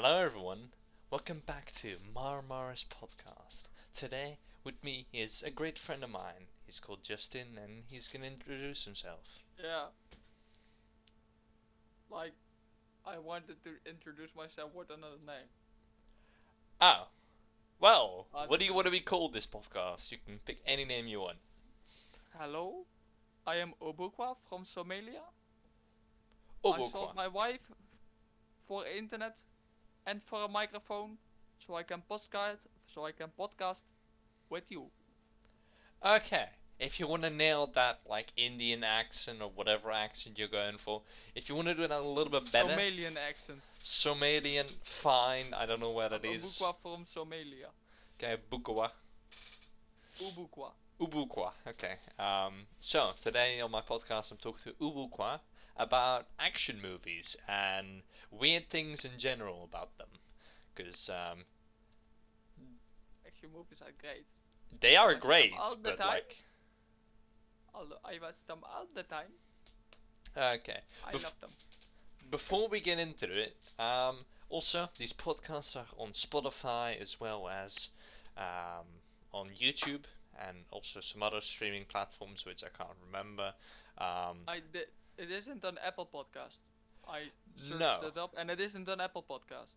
Hello everyone, welcome back to Marmaris Podcast. Today with me is a great friend of mine. He's called Justin and he's gonna introduce himself. Yeah, like I wanted to introduce myself with another name. Oh, well, But what do you want to be called this podcast? You can pick any name you want. hello, I am Obukwa from Somalia. I sold Obokwa. my wife for internet and for a microphone, so I can podcast with you. Okay, if you want to nail that like Indian accent or whatever accent you're going for, if you want to do it a little bit better, Somalian accent. Somalian, fine, I don't know where I'm that is. Obukwa from Somalia. Okay, Bukawa. Ubukwa. Ubukwa. Okay. So today on my podcast, I'm talking to Ubukwa about action movies and weird things in general about them, because Action movies are great. they I are watch them great, all the but time. like, I watch them all the time. okay. I Bef- love them. Before we get into it, also these podcasts are on Spotify as well as um, on YouTube and also some other streaming platforms which I can't remember. Um, It isn't an Apple podcast. I searched no, it up, and it isn't an Apple podcast.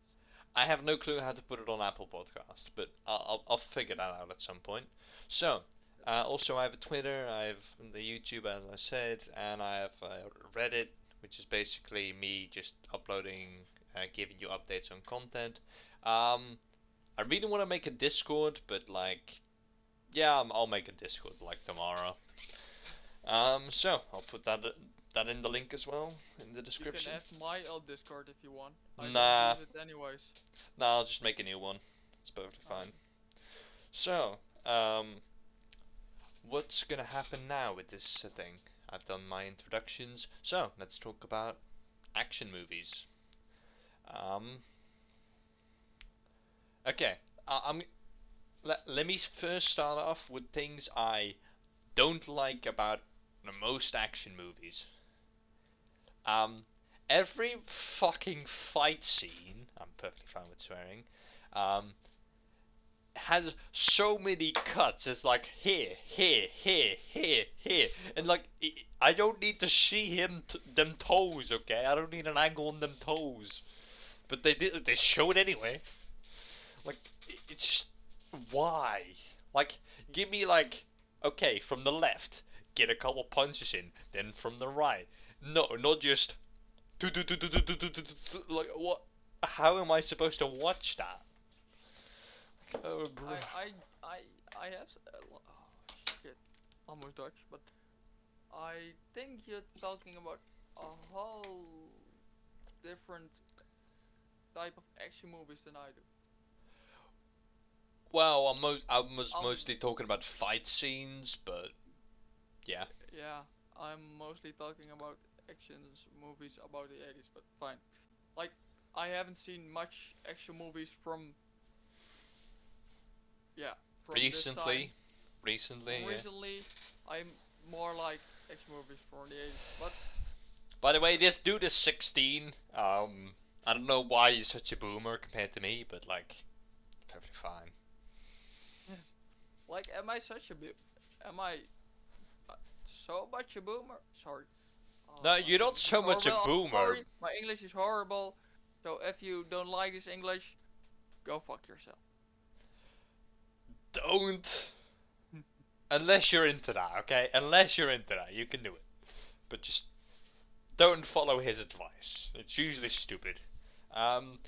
I have no clue how to put it on Apple Podcast, but I'll figure that out at some point. So, also I have a Twitter, I have the YouTube as I said, and I have Reddit, which is basically me just uploading, giving you updates on content. Um, I really want to make a Discord, but like, yeah, I'll make a Discord like tomorrow. So I'll put that in the link as well in the You can description. have my old Discord if you want. I don't Nah, use it anyways. nah, I'll just make a new one. It's perfectly fine. Okay. So, um, what's gonna happen now with this thing? I've done my introductions, so let's talk about action movies. Um, okay, I'm let me first start off with things I don't like about the most action movies. Um, every fucking fight scene, I'm perfectly fine with swearing, um, has so many cuts. It's like here, here, here, here, here, and like I don't need to see them toes. Okay, I don't need an angle on them toes, but they did. They show it anyway. Like it's just why? Like give me like okay from the left, get a couple punches in, then from the right. No, not just like what? How am I supposed to watch that? Oh, bro. I, I, I have. Oh, shit. Almost Dutch, but I think you're talking about a whole different type of action movies than I do. Well, I was Um, mostly talking about fight scenes, but yeah. yeah, I'm mostly talking about actions movies about the 80s, but fine. Like, I haven't seen much action movies yeah, from this time. Recently, recently, From yeah. recently, I'm more like action movies from the 80s, but By the way, this dude is 16. I don't know why he's such a boomer compared to me, but like, perfectly fine. yes. Like, am I uh, so much a boomer? Sorry. No, My you're not English is so much a horrible. I'm boomer. sorry, my English is horrible. So if you don't like this English, go fuck yourself. Don't. Unless you're into that, okay? Unless you're into that, you can do it. But just don't follow his advice. It's usually stupid. Um,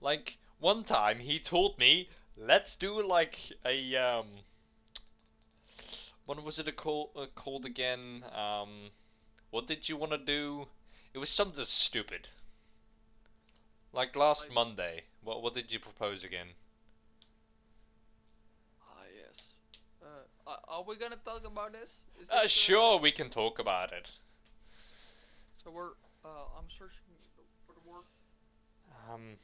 like one time he told me, let's do like a what was it called again? What did you want to do? It was something stupid. Like last Like, Monday. What did you propose again? yes. Are we gonna talk about this? Sure, we can talk about it. So we're, I'm searching for the word. Um,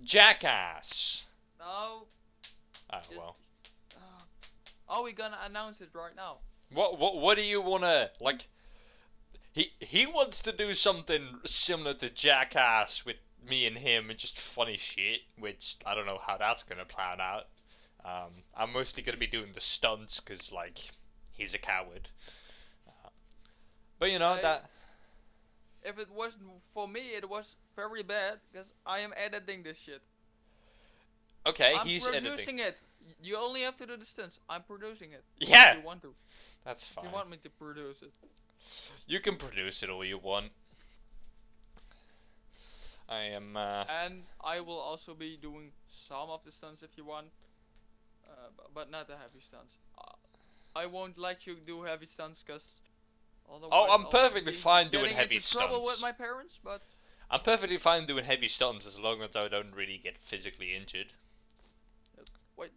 Jackass. No, Oh just, well. uh, are we gonna announce it right now? What do you wanna like? He wants to do something similar to Jackass with me and him and just funny shit, which I don't know how that's gonna plan out. I'm mostly gonna be doing the stunts because like he's a coward. But you know I that. If it wasn't for me, it was very bad because I am editing this shit. Okay, I'm he's editing. producing it. You only have to do the stunts. I'm producing it. If Yeah, you want to. that's If you fine. want me to produce it. You can produce it all you want. I am. And I will also be doing some of the stunts if you want. But not the heavy stunts. I won't let you do heavy stunts because Oh, otherwise I'm I'll perfectly be fine doing getting heavy into trouble with stunts. my parents. But I'm perfectly fine doing heavy stunts as long as I don't really get physically injured. wait,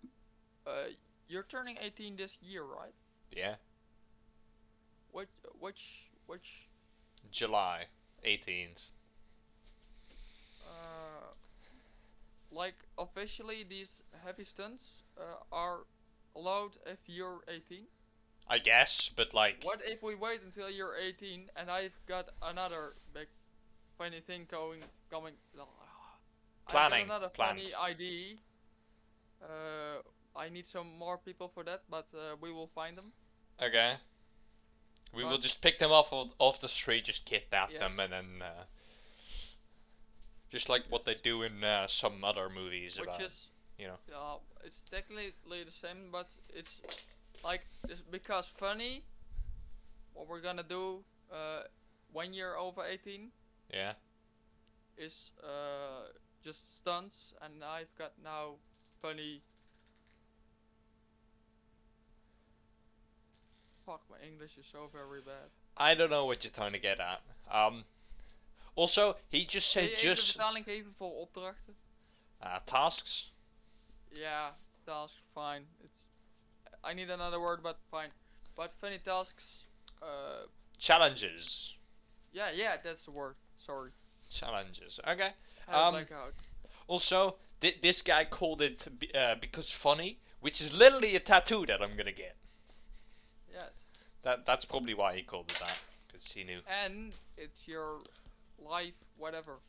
uh, you're turning 18 this year, right? Yeah, Which which July 18th. uh like officially these heavy stunts are allowed if you're 18? I guess, but like What if we wait until you're 18 and I've got another big funny thing coming? I've got planning, another planned. funny idea. Uh, I need some more people for that, but we will find them. Okay, we will But just pick them off the street, just kidnap yes, them, and then just like what they yes, do in some other movies which about, is you know. it's technically the same, but it's like it's because funny. What we're gonna do when you're over 18 Yeah. is just stunts, and I've got now funny. Fuck, my English is so very bad. I don't know what you're trying to get at. Also, he just Ken said je even de just vertaling geven voor opdrachten? tasks, Yeah, tasks, fine. I need another word, but fine. But funny tasks, challenges, yeah, that's the word. Sorry, challenges. Okay. had a Um. blackout. Also, this guy called it because funny, which is literally a tattoo that I'm gonna get. Yes, That's probably why he called it that, because he knew. and it's your life, whatever.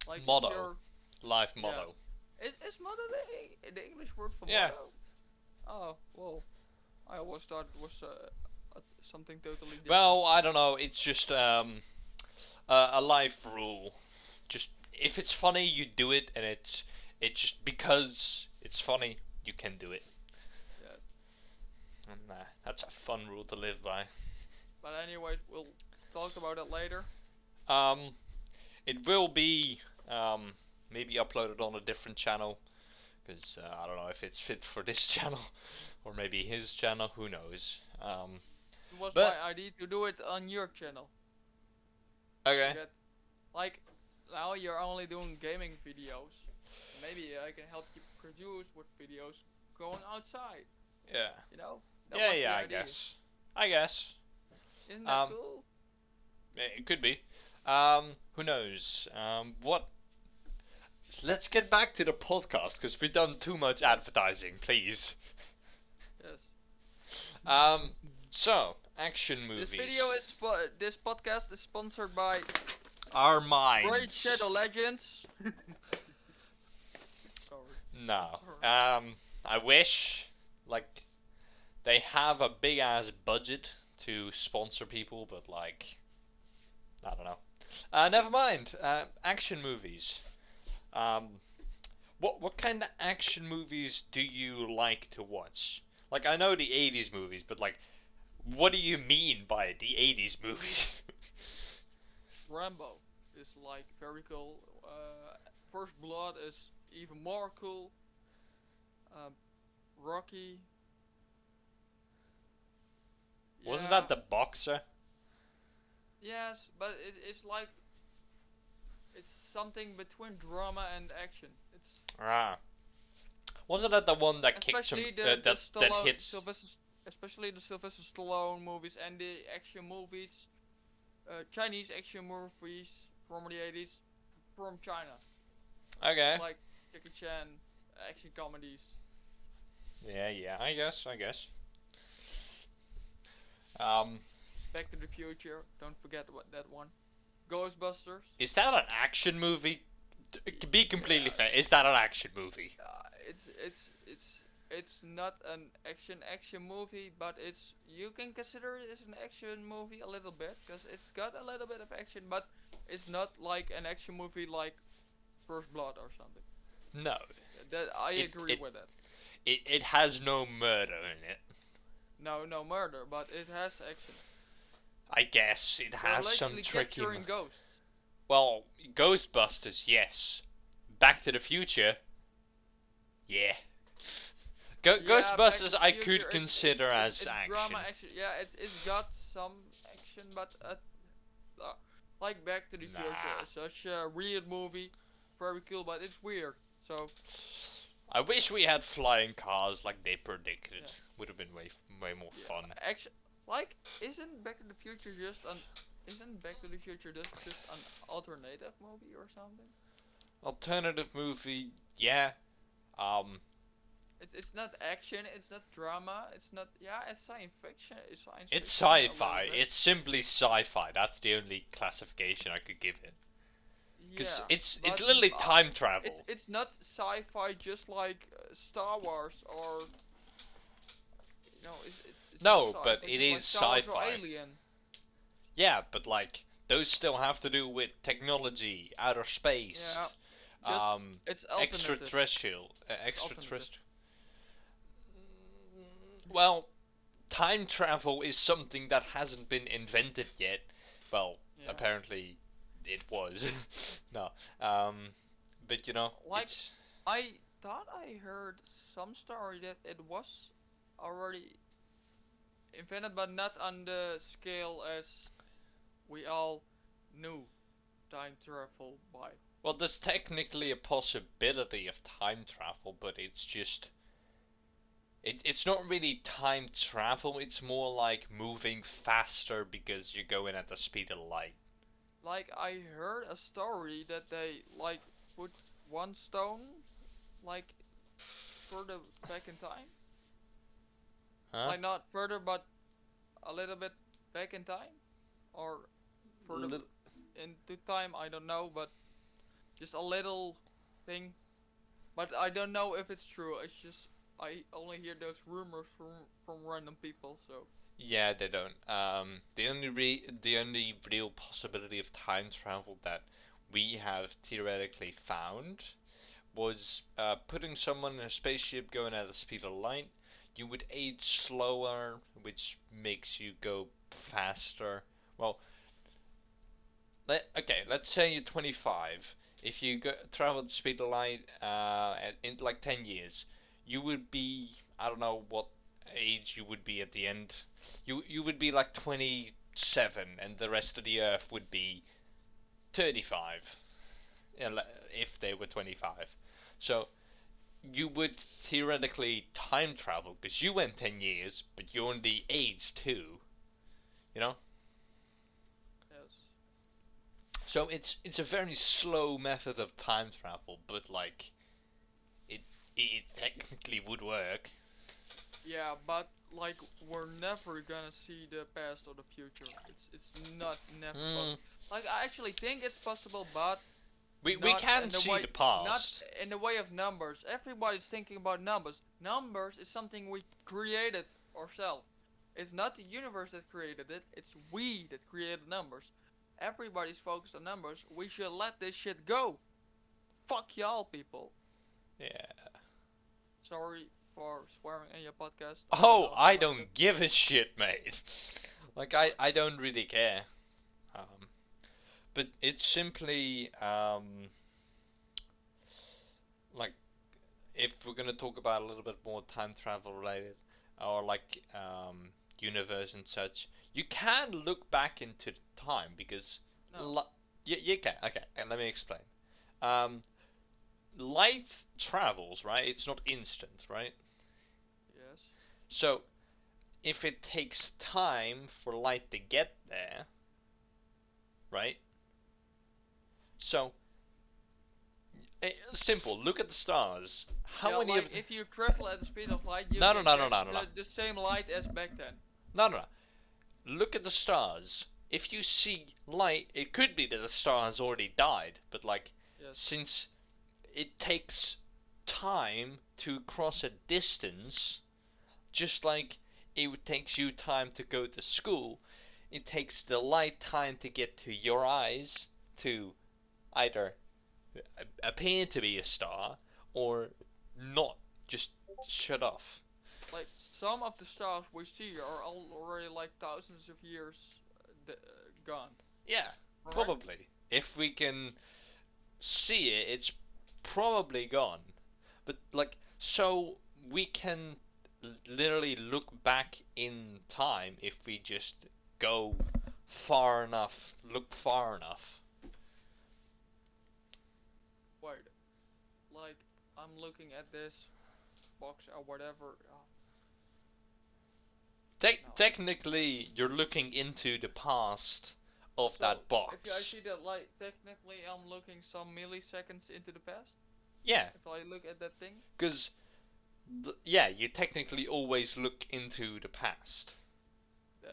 Like it's Motto, your life yes. motto. Is motto the English word for Yeah. motto? Oh well, I always thought it was something totally different. Well, I don't know. It's just a life rule. Just if it's funny, you do it, and it's just because it's funny, you can do it, Yes. and that's a fun rule to live by. But anyways, we'll talk about it later. Um, it will be maybe uploaded on a different channel because I don't know if it's fit for this channel or maybe his channel. Who knows? It was my But idea to do it on your channel. To okay, get like now you're only doing gaming videos. Maybe I can help you produce with videos going outside. yeah, You know, that yeah, was the yeah. I idea. guess. I guess. Isn't that Um, cool? it could be. Who knows? What? Let's get back to the podcast because we've done too much Yes, advertising. Please. yes. Um. So action This movies. video is this podcast is sponsored by Our Raid minds. Shadow Legends. Sorry, I'm No. sorry. I wish like they have a big ass budget to sponsor people, but like I don't know. Never mind. Action movies. Um, what kind of action movies do you like to watch? Like I know the '80s movies, but like, what do you mean by the '80s movies? Rambo is like very cool. First Blood is even more cool. Um, Rocky, Wasn't yeah, that the boxer? yes, but it's like it's something between drama and action. It's Ah, wasn't that the one that kicked him? especially the That Stallone hits. Sylvester, especially the Sylvester Stallone movies and the action movies, Chinese action movies from the 80s from China. It's Okay. like Jackie Chan action comedies. Yeah, yeah. I guess. I guess. Um, Back to the Future. Don't forget what that one. Ghostbusters. Is that an action movie? Be completely Yeah, fair. Is that an action movie? it's not an action movie, but it's you can consider it as an action movie a little bit because it's got a little bit of action, but it's not like an action movie like First Blood or something. No. That I It agree it with that. it has no murder in it. No, no murder, but it has action. I guess it They're has some literally tricky. capturing ghosts. Well, Ghostbusters, yes. Back to the Future, yeah. Yeah, Back to Ghostbusters, the I could Future. consider as It's drama action. action. Yeah, it's got some action, but uh, like Back to the Future Nah. is such a weird movie, very cool, but it's weird. So I wish we had flying cars like they predicted. yeah, Would have been way more yeah. fun. Action, like isn't Back to the Future just an isn't Back to the Future just an alternative movie or something? Alternative movie, yeah. Um, It's not action, it's not drama, it's not yeah, it's science it's fiction a little sci-fi. bit. It's simply sci-fi. That's the only classification I could give it. Cause Yeah, it's but literally time it's travel. it's not sci-fi just like Star Wars or it's not No, but sci-fi it just is like Star Wars or sci-fi. Alien. Yeah, but like those still have to do with technology, outer Yeah, space, just it's alternative. extraterrestrial, It's alternative. extraterrestrial. Well, time travel is something that hasn't been invented yet. Well, Yeah, apparently it was. No. Um, but like it's I thought I heard some story that it was already invented, but not on the scale as we all knew time travel by. well, there's technically a possibility of time travel, but it's just it's not really time travel. It's more like moving faster because you're going at the speed of light. Like I heard a story that they like put one stone like further back in time. Huh? Like not further but a little bit back in time or further Lit- into time, I don't know, but just a little thing. But I don't know if it's true. It's just I only hear those rumors from random people, so Yeah, they don't. The only real possibility of time travel that we have theoretically found was putting someone in a spaceship going at the speed of light. You would age slower, which makes you go faster. Well, let's say you're 25. If you travel at the speed of light in like 10 years, you would be, I don't know what age you would be at the end. You would be like 27, and the rest of the Earth would be 35, if they were 25. So you would theoretically time travel because you went 10 years, but you only aged 2, you know? yes. So it's a very slow method of time travel, but like it it technically would work. Yeah, but like we're never gonna see the past or the future. It's not never Mm, possible. Like I actually think it's possible, but we not can in the see way the not past. in the way of numbers. Everybody's thinking about numbers. Numbers is something we created ourselves. It's not the universe that created it. It's we that created numbers. Everybody's focused on numbers. We should let this shit go. Fuck y'all, people. Yeah. Sorry for swearing in your podcast. I don't Oh, know if you I like it. don't give a shit, mate. Like Alright. I don't really care. Um, but it's simply like if we're gonna talk about a little bit more time travel related or like universe and such, you can look back into time because No. li- you can. Okay, and let me explain. Um, Light travels, right? It's not instant, right? Yes. So if it takes time for light to get there, right? So simple. Look at the stars. How Yeah, many like of the... if you travel at the speed of light, No, no, no, no, catch no, no, no, the same light as back then. no, no, no. Look at the stars. if you see light, it could be that the star has already died, but like Yes. since it takes time to cross a distance, just like it takes you time to go to school, it takes the light time to get to your eyes to either appear to be a star or not, just shut off. Like some of the stars we see are already like thousands of years gone. Yeah, Right? probably. If we can see it, it's probably gone. But like, so we can literally look back in time if we just go far enough, look far enough. Wait. Like I'm looking at this box or whatever. No. Technically, you're looking into the past of So that if I box. see that light, technically I'm looking some milliseconds into the past. Yeah, If I look at that thing. because yeah, you technically always look into the past. Damn.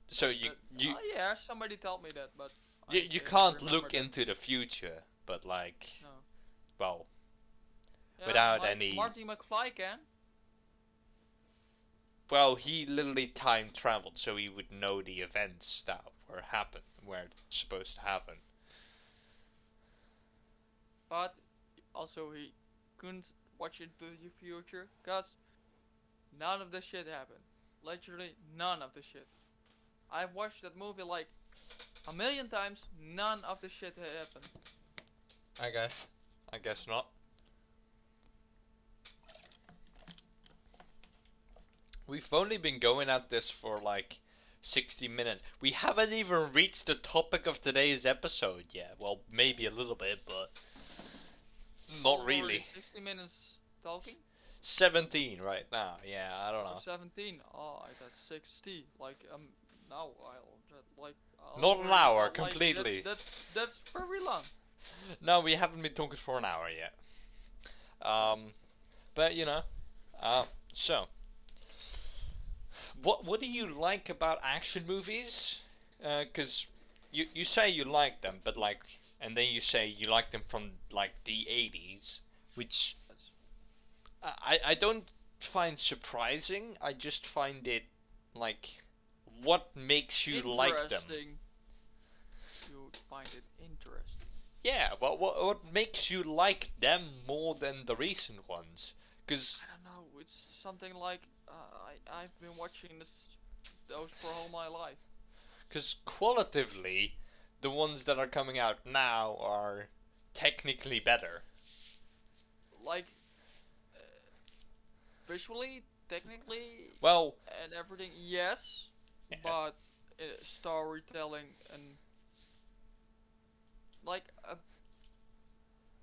So That. Oh yeah, somebody told me that, but I you didn't can't remember look that. into the future, but like, No. well, Yeah, without like any. Marty McFly can. Well, he literally time traveled, so he would know the events that were supposed to happen. But also he couldn't watch into the future because none of the shit happened. Literally none of the shit. I've watched that movie like a million times. None of the shit happened. I guess. I guess not. We've only been going at this for like 60 minutes. We haven't even reached the topic of today's episode yet. Well, maybe a little bit, but not Already really. 60 minutes talking? 17 right now. Yeah, I don't Or know. 17? Oh, I thought 60. Like now I'll like I Not an already hour thought like that's completely. that's that's very long. No, we haven't been talking for an hour yet. Yes. Um, but you know, so what do you like about action movies? Because you say you like them, but like, and then you say you like them from like the 80s, which Yes. I don't find surprising. I just find it like, what makes you like them? Interesting. You find it interesting. Yeah, what makes you like them more than the recent ones? Because I don't know. It's something like I've been watching those for all my life. qualitatively, the ones that are coming out now are technically better. Like uh, visually, technically, Well, and everything. Yes, yeah, but storytelling and like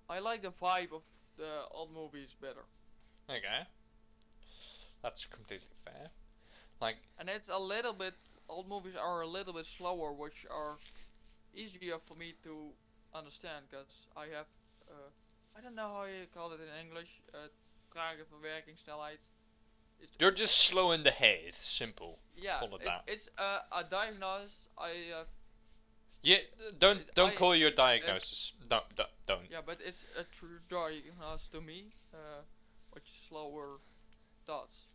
I like the vibe of the old movies better. okay, that's completely fair. Like, And it's a little bit old movies are a little bit slower, which are easier for me to understand because I have I don't know how you call it in English. Trage verwerkingssnelheid. It's you're just slow in the head. Simple. yeah. Call it that. It's a diagnosis I have. Yeah, don't It, don't I call your have diagnosis. Don't. yeah, but it's a true diagnosis to me. Which is slower thoughts.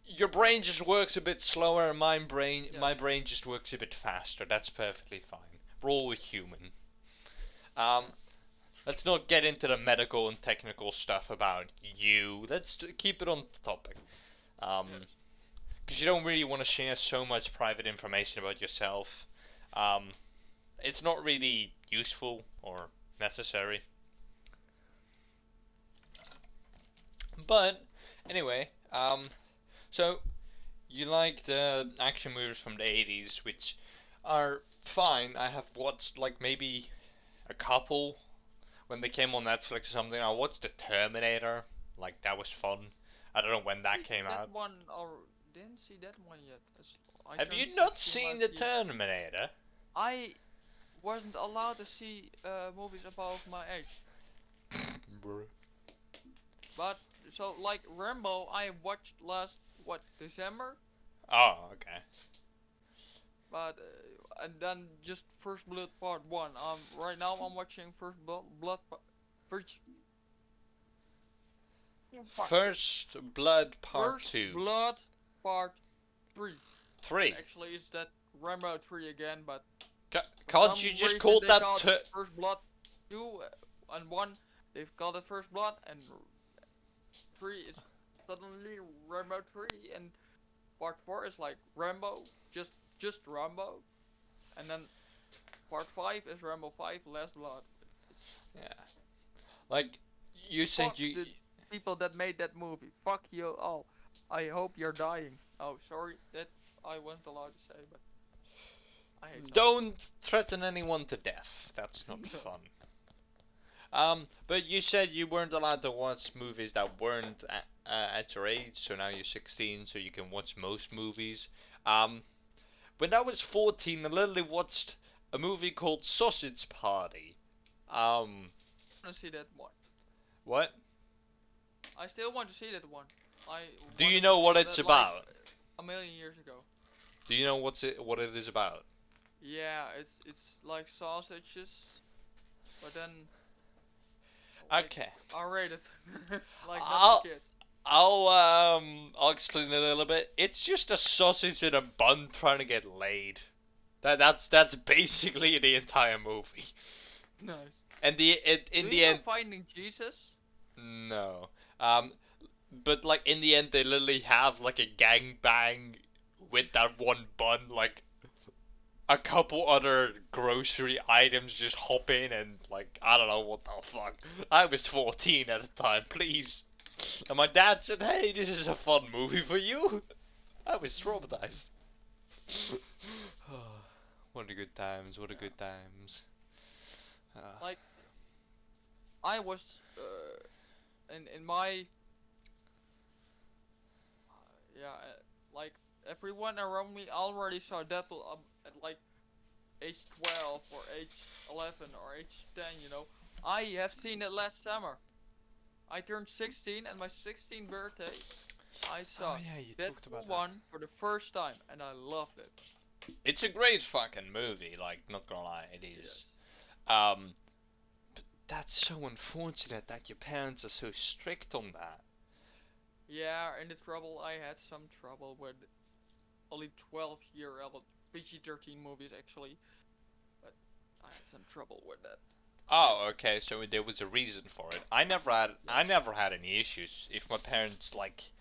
Your brain just works a bit slower, and my Yes. brain just works a bit faster. That's perfectly fine. We're all human. Um, let's not get into the medical and technical stuff about you. Let's keep it on topic. Yes. Because you don't really want to share so much private information about yourself. Um, it's not really useful or necessary. But anyway, so you like the action movies from the 80s, which are fine. I have watched like maybe a couple when they came on Netflix or something. I watched The Terminator. Like, that was fun. I don't know when that See came that out. one or didn't see that one yet. I Have turned you not 16 seen The last year. Terminator? I wasn't allowed to see movies above my age. Bruh. But so like Rambo, I watched last what December. Oh, okay. but and then just First Blood Part One. Right now I'm watching First fuck's sake. First Blood Part First 2. Blood Part 3. And 3. actually it's that Rambo 3 again, but for Can't some you just reason call they that call it First Blood 2 and 1. They've called it First Blood, and 3 is suddenly Rambo 3, and Part 4 is like Rambo, just Rambo, and then Part 5 is Rambo 5 Last Blood. It's Yeah. Like, you said fuck you... the people that made that movie. Fuck you all. I hope you're dying. Oh, sorry, that I wasn't allowed to say, but I hate some. Don't threaten anyone to death. That's not No. fun. But you said you weren't allowed to watch movies that weren't at your age, so now you're 16, so you can watch most movies. Um, when I was 14, I literally watched a movie called Sausage Party. Um, I want to see that one. what? I still want to see that one. I Do you wanted to know what see it's that like about? a million years ago. Do you know what it is about? Yeah, it's like sausages, but then like Okay. R-rated, like not I'll for kids. I'll explain a little bit. It's just a sausage in a bun trying to get laid. That's basically the entire movie. Nice. And in Do the you know end, Finding Jesus? no. But like in the end, they literally have like a gangbang with that one bun. Like a couple other grocery items just hop in and like I don't know what the fuck. I was 14 at the time. Please. And my dad said, "Hey, this is a fun movie for you." I was traumatized. What a good times, what a Yeah. good times. Like I was in my yeah like everyone around me already saw Deadpool at like age 12 or age 11 or age 10. I have seen it last summer. I turned 16, and my 16th birthday, I Oh saw yeah, you talked Deadpool about that. 1 for the first time, and I loved it. It's a great fucking movie, like, not gonna lie, it is. Yes. Um, but that's so unfortunate that your parents are so strict on that. Yeah, in the trouble, I had some trouble with only 12-year-old PG-13 movies, actually. But I had some trouble with that. Oh, okay, so there was a reason for it. I Yes. never had any issues if my parents like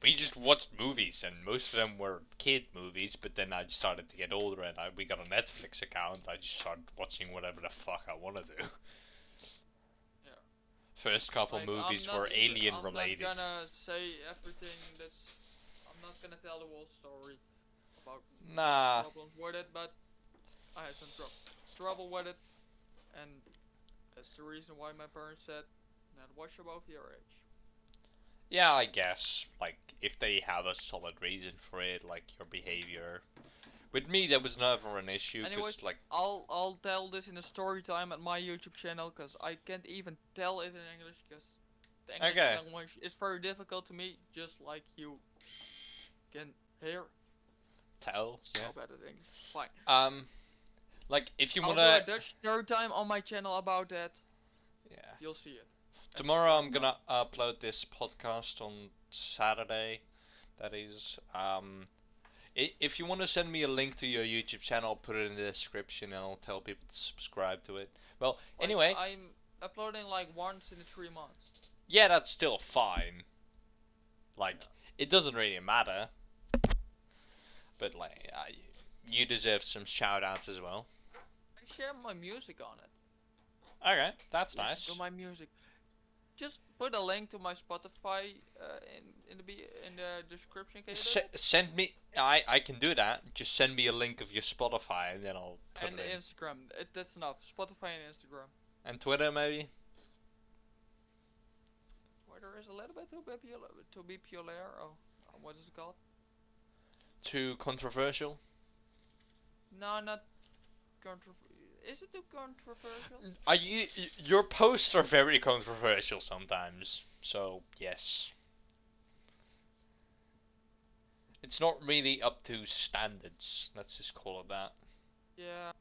we just watched movies and most of them were kid movies, but then I started to get older and we got a Netflix account. I just started watching whatever the fuck I want to do. Yeah. First couple Like, movies were alien I'm not related. gonna say everything I'm not gonna tell the whole story about my Nah. problems with it, but I had some trouble with it, and that's the reason why my parents said, not watch above your age. Yeah, I guess. Like, if they have a solid reason for it, like your behavior. With me, there was never an issue, Anyways, because, like, I'll tell this in a story time at my YouTube channel, because I can't even tell it in English, because the English okay. language is very difficult to me, just like you can hear. Tell, So yeah. bad at English. Fine. Like, if you I'll do wanna. a Dutch story time on my channel about that. Yeah. You'll see it. And Tomorrow right I'm now. gonna upload this podcast on Saturday. That is. If you want to send me a link to your YouTube channel, I'll put it in the description and I'll tell people to subscribe to it. Well, Like, anyway, I'm uploading like once in 3 months. yeah, that's still fine. Like, Yeah. it doesn't really matter, but like, you deserve some shout outs as well. I share my music on it. Okay, that's Listen to nice. my music. Just put a link to my Spotify in the description. Can you do that? Send me. I can do that. Just send me a link of your Spotify and then I'll put And it in. Instagram. That's enough. Spotify and Instagram. And Twitter maybe. Twitter is a little bit too popular. Oh, what is it called? Too controversial. No, not controversial. Is it too controversial? Are your posts are very controversial sometimes. So yes. It's not really up to standards. Let's just call it that. Yeah.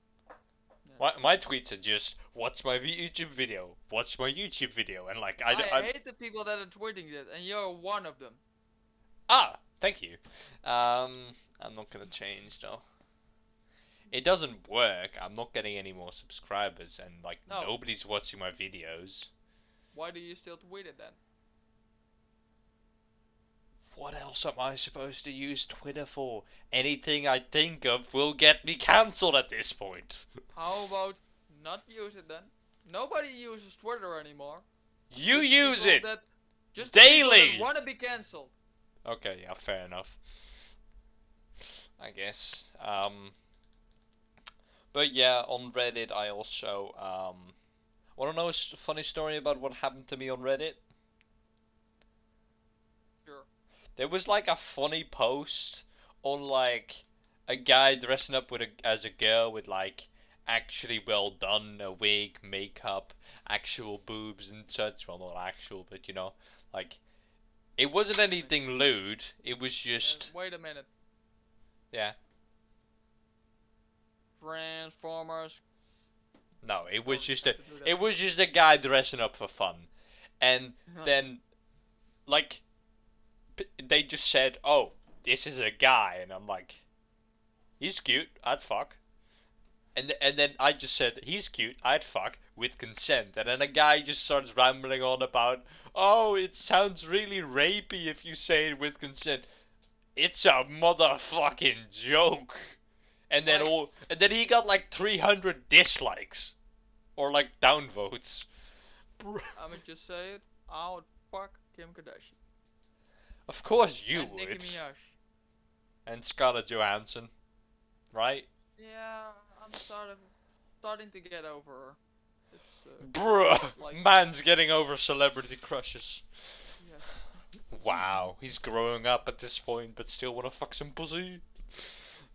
My tweets are just, watch my YouTube video, watch my YouTube video, and like, I hate the people that are tweeting that, and you're one of them. Thank you. I'm not gonna change though. It doesn't work. I'm not getting any more subscribers, and like, No. nobody's watching my videos. Why do you still tweet it then? What else am I supposed to use Twitter for? Anything I think of will get me cancelled at this point. How about not use it then? Nobody uses Twitter anymore. You Just use people it that, just daily. Want to be cancelled. Okay, yeah, fair enough. I guess. But yeah, on Reddit I also want to know a funny story about what happened to me on Reddit? Sure. There was like a funny post on like a guy dressing up as a girl with like actually well done, a wig, makeup, actual boobs and such. Well, not actual, but you know, like it wasn't anything lewd. It was just wait a minute. Yeah. Transformers. No, it was just a guy dressing up for fun, and then like they just said, "Oh, this is a guy," and I'm like, "He's cute. I'd fuck." And then I just said, "He's cute. I'd fuck with consent." And then a guy just starts rambling on about, "Oh, it sounds really rapey if you say it with consent." It's a motherfucking joke. And then he got like 300 dislikes or like downvotes. I'ma just say it. I would fuck Kim Kardashian. Of course you and would. Nicki Minaj. And Scarlett Johansson, right? Yeah, I'm starting to get over her. It's Bruh, like... man's getting over celebrity crushes. Yes. Wow, he's growing up at this point, but still wanna fuck some pussy.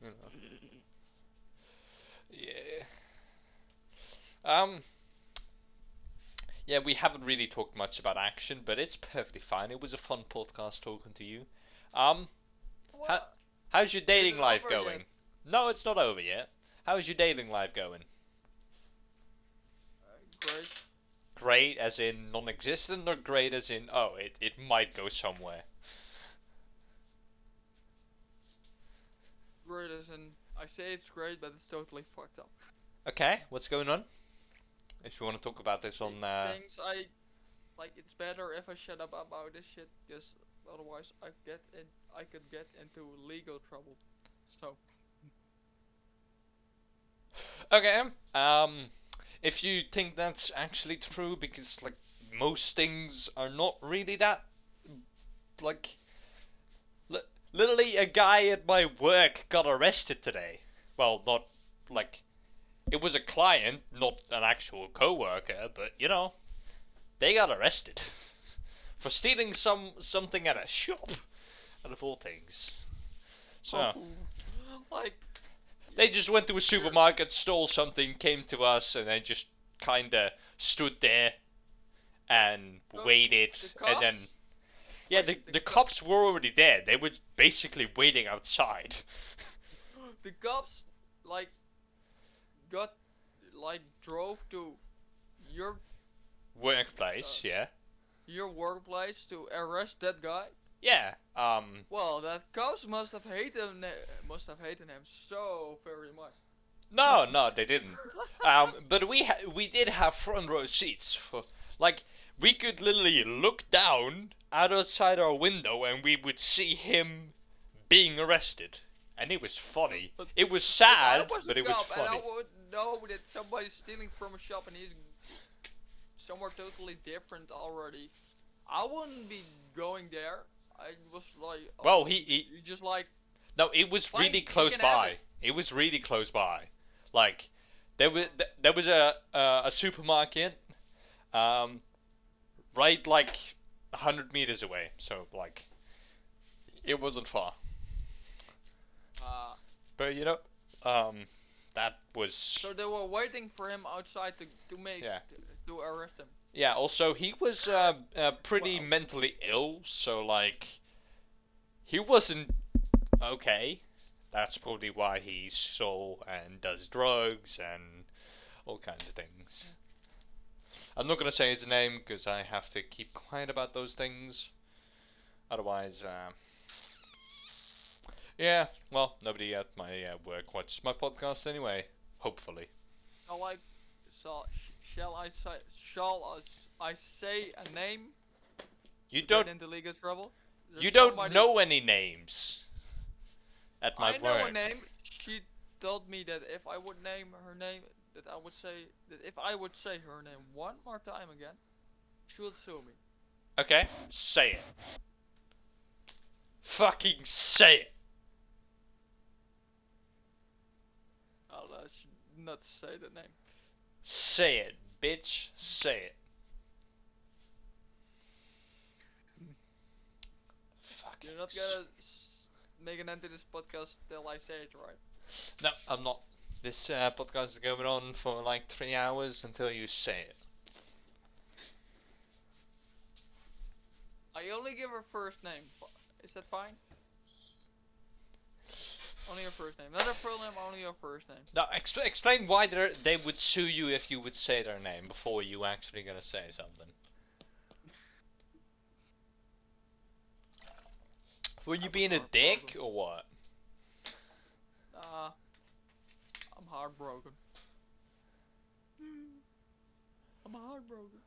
You know. Yeah. Yeah, we haven't really talked much about action, but it's perfectly fine. It was a fun podcast talking to you. How's your dating life going? Yet? No, it's not over yet. How's your dating life going? Great. Great as in non-existent, or great as in, oh, it might go somewhere? Great as in, I say it's great, but it's totally fucked up. Okay, what's going on? If you want to talk about this on... Things like, it's better if I shut up about this shit, because otherwise I could get into legal trouble. So. Okay, if you think that's actually true, because like most things are not really that, like, literally a guy at my work got arrested today. Well, not like, it was a client, not an actual co-worker, but you know, they got arrested for stealing something at a shop, out of all things. So, like, they just went to a supermarket, stole something, came to us, and then just kinda stood there and waited, and then... Yeah, the cops were already there. They were basically waiting outside. The cops, like, drove to your... workplace, yeah. Your workplace to arrest that guy? Yeah, Well, that cops must have hated him so very much. No, they didn't. But we did have front row seats for, like, we could literally look down outside our window and we would see him being arrested, and it was funny. It was sad, but it was funny. And I would know that somebody's stealing from a shop and he's somewhere totally different already. I wouldn't be going there. I was like, well, he just like... No, it was really close by. It was really close by. Like, there was a supermarket, right like 100 meters away. So like, it wasn't far. But you know, that was... So they were waiting for him outside to arrest him. Yeah, also he was pretty mentally ill, so like he wasn't Okay, that's probably why he stole and does drugs and all kinds of things. Yeah. I'm not gonna say his name because I have to keep quiet about those things. Otherwise, yeah, well, nobody at my work watches my podcast anyway. Hopefully. Shall I, shall I say a name You to get don't into legal trouble? There's you don't somebody know any names at my I know a work. name. She told me that if I would name her name, that if I would say her name one more time again, she would sue me. Okay, say it. Fucking say it. I'll not say the name. Say it, bitch. Say it. Fucking. You're not gonna make an end to this podcast till I say it right. No, I'm not. This podcast is going on for like 3 hours until you say it. I only give her first name. Is that fine? Only her first name. Not her full name, only her first name. Now, explain why they would sue you if you would say their name before you actually gonna say something. Were you I'm being a dick heartbroken. or what? Nah, I'm heartbroken. I'm heartbroken.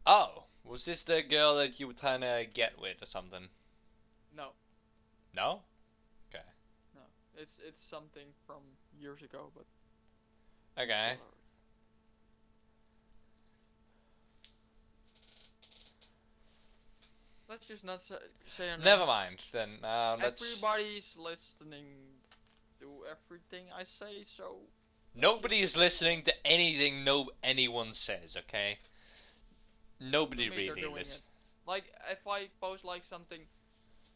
Oh, was this the girl that you were trying to get with or something? No, No? Okay. no. It's something from years ago, but we Okay. still are. Let's just not say her name. Never mind. Then let's. Everybody's listening to everything I say, so Nobody is just listen listening to anything anyone says. Okay. to Nobody me. They're really doing listens. it. Like if I post like something,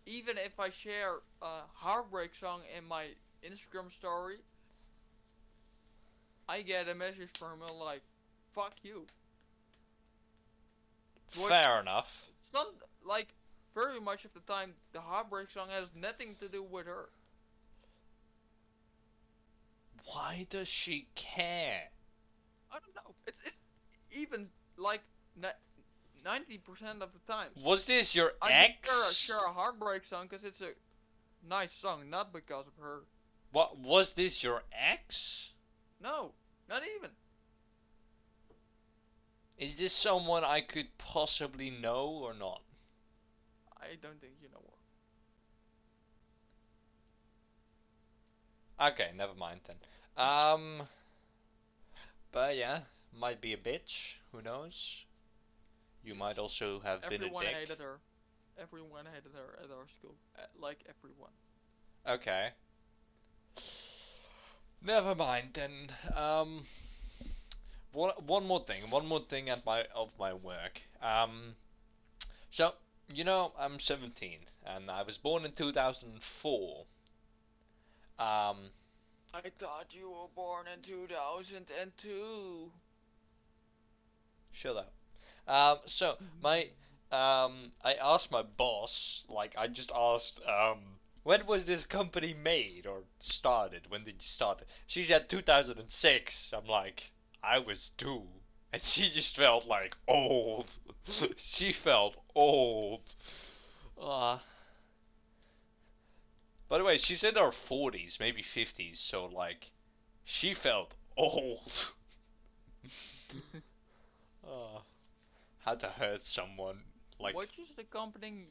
even if I share a heartbreak song in my Instagram story, I get a message from her like, "Fuck you." Which Fair enough. some like very much of the time the heartbreak song has nothing to do with her. Why does she care? I don't know. It's even like 90% of the times. Was this your I just ex? share a heartbreak song because it's a nice song, not because of her. What was this your ex? No, not even. Is this someone I could possibly know or not? I don't think you know Okay, never mind then. But yeah, might be a bitch. Who knows? You her. might Yes. also have been a Everyone dick. hated her. Everyone hated her at our school. Like everyone. Okay. Never mind then. One more thing. One more thing at my work. So I'm 17 and I was born in 2004. Um, I thought you were born in 2002. Shut up. So my I asked my boss, like I just asked, when was this company made or started? When did you start it? She said 2006. I'm like, I was two, and she just felt like old. She felt old. Uh, by the way, she's in her 40s, maybe 50s, so like, she felt old. uh, Had to hurt someone. Like, Which is the company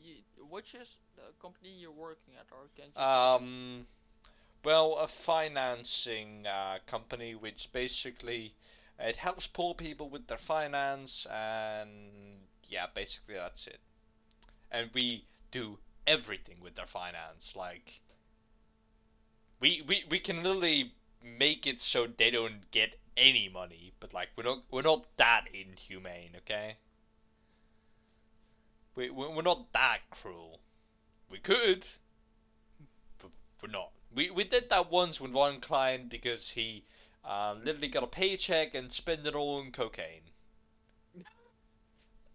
you're working at, or can't you say that? um, well, a financing company which basically it helps poor people with their finance, and yeah, basically that's it. And we do everything with their finance. Like, we can literally make it so they don't get any money, but like we're not that inhumane, okay? We're not that cruel. We could, but we're not. We did that once with one client because he literally got a paycheck and spent it all on cocaine.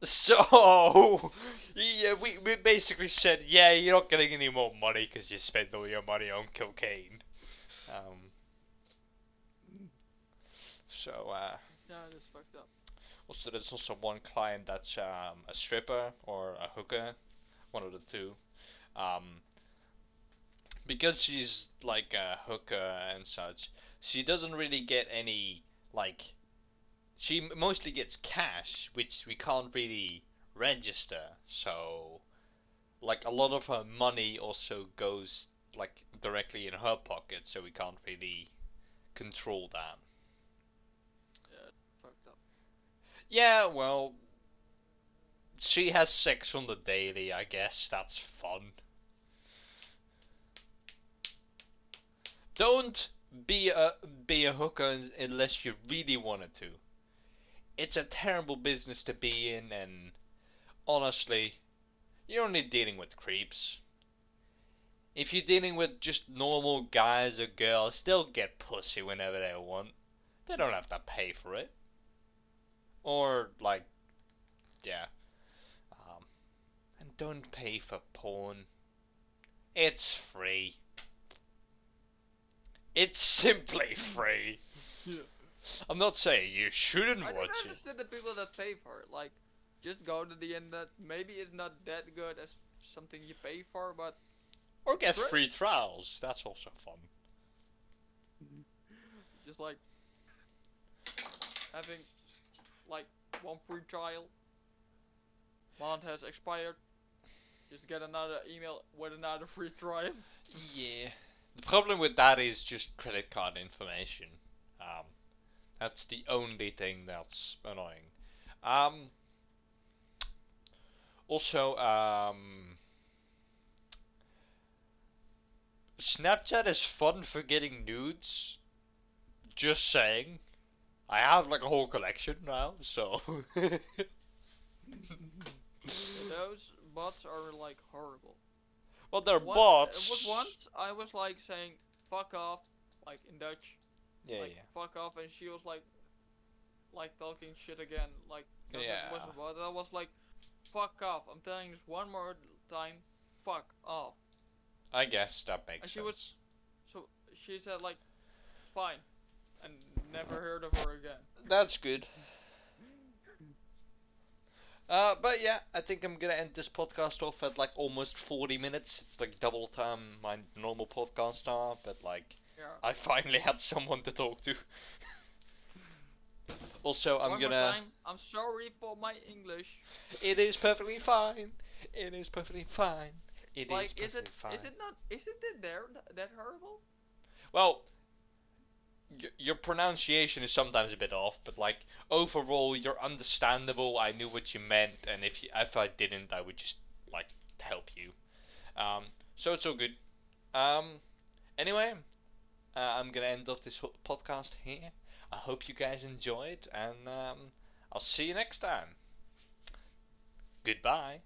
So, yeah, we basically said, yeah, you're not getting any more money because you spent all your money on cocaine. Um, so, Yeah, that's fucked up. also there's also one client that's a stripper or a hooker, one of the two. Um, because she's like a hooker and such, she doesn't really get any like she mostly gets cash, which we can't really register. So like a lot of her money also goes like directly in her pocket, so we can't really control that. Yeah, fucked up. Yeah, well, she has sex on the daily. I guess that's fun. Don't be a hooker unless you really wanted to. It's a terrible business to be in, and honestly, you're only dealing with creeps. If you're dealing with just normal guys or girls, they'll get pussy whenever they want. They don't have to pay for it. Or, like, yeah. Um, and don't pay for porn. It's free. It's simply free. Yeah. I'm not saying you shouldn't I don't watch it. understand the people that pay for it. Like, just go to the internet. Maybe it's not that good as something you pay for, but Or it's get great. free trials. That's also fun. Just like having like one free trial. Month has expired. Just get another email with another free trial. Yeah. The problem with that is just credit card information. Um, that's the only thing that's annoying. Um, also, Snapchat is fun for getting nudes. Just saying. I have like a whole collection now, so. Yeah, those bots are like horrible. Well, they're What was bots. once I was like saying fuck off, like in Dutch, Yeah, like fuck off, and she was like talking shit again, like yeah. because it was Yeah. a bot. I was like fuck off. I'm telling you this one more time, fuck off. I guess that And makes she was sense. so she said like fine, and never heard of her again. That's good. But yeah, I think I'm gonna end this podcast off at like almost 40 minutes. It's like double time my normal podcast are, but like Yeah. I finally had someone to talk to. Also, I'm One more gonna. time. I'm sorry for my English. It is perfectly fine. It is perfectly fine. It is Like, is perfectly it fine. is it not isn't it there that horrible? Well, your pronunciation is sometimes a bit off, but like overall, you're understandable. I knew what you meant, and if I didn't, I would just like help you. So it's all good. Um, anyway, I'm gonna end off this podcast here. I hope you guys enjoyed, and I'll see you next time. Goodbye.